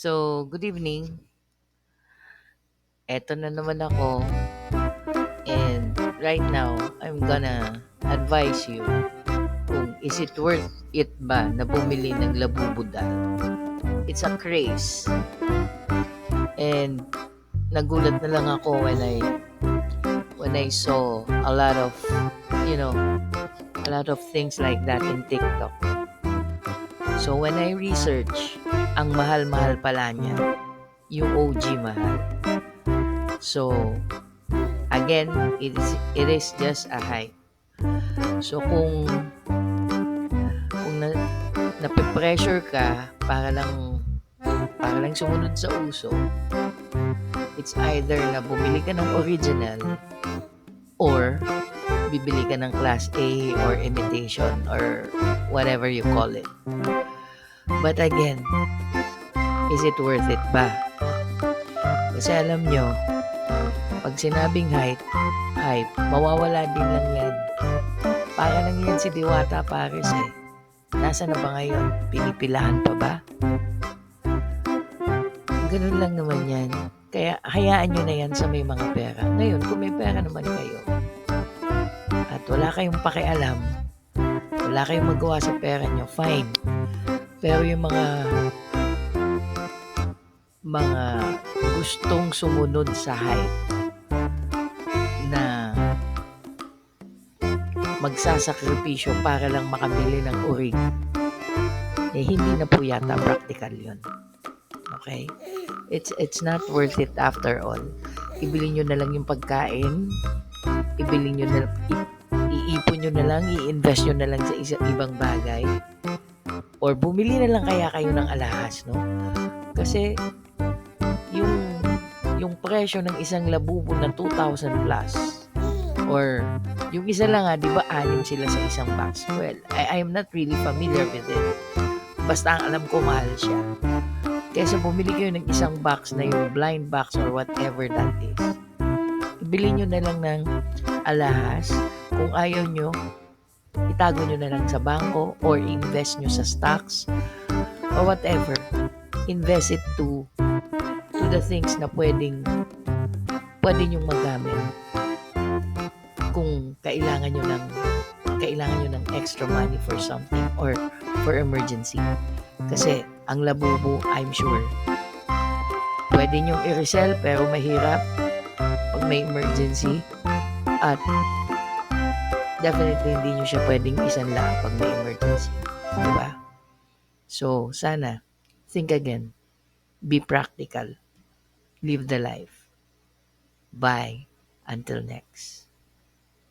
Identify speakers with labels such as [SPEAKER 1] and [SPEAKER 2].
[SPEAKER 1] So, good evening. Eto na naman ako. And right now, I'm gonna advise you kung is it worth it ba na bumili ng labubudal. It's a craze. And nagulat na lang ako when I saw a lot of, you know, a lot of things like that in TikTok. So when I research, ang mahal-mahal pala niya, yung OG mahal. So, again, it is just a hype. So kung nape-pressure ka para lang sumunod sa uso, it's either na bumili ka ng original or bibili ka ng class A or imitation or whatever you call it. But again, is it worth it ba? Kasi alam nyo, pag sinabing hype, mawawala din lang yan. Para lang yan si Diwata Paris eh. Nasa na ba ngayon? Pinipilahan pa ba? Ganun lang naman yan. Kaya hayaan nyo na yan sa may mga pera. Ngayon, kung may pera naman kayo at wala kayong pakialam, wala kayong magawa sa pera nyo, fine. Pero yung mga gustong sumunod sa hype na magsasakripisyo para lang makabili ng urig, eh hindi na po yata practical yun. Okay? It's not worth it after all. Ibili nyo na lang yung pagkain, ibili nyo na, iipon nyo na lang, i-invest nyo na lang sa ibang bagay, or bumili na lang kaya kayo ng alahas, no? Kasi yung presyo ng isang labubo na 2,000 plus, or yung isa lang di ba 6 sila sa isang box? Well, I am not really familiar with it. Basta ang alam ko mahal siya. Kesa bumili kayo ng isang box na yung blind box or whatever that is. Ibili nyo na lang ng alahas. Kung ayaw nyo, itago nyo na lang sa bangko or invest nyo sa stocks or whatever. Invest it to the things na pwede nyong magamit. Kung kailangan nyo ng extra money for something or for emergency. Kasi ang labubo, I'm sure, pwede nyong i-resell pero mahirap pag may emergency, at definitely hindi nyo siya pwedeng isanla pag may emergency. Diba? So, sana, think again. Be practical. Live the life. Bye. Until next.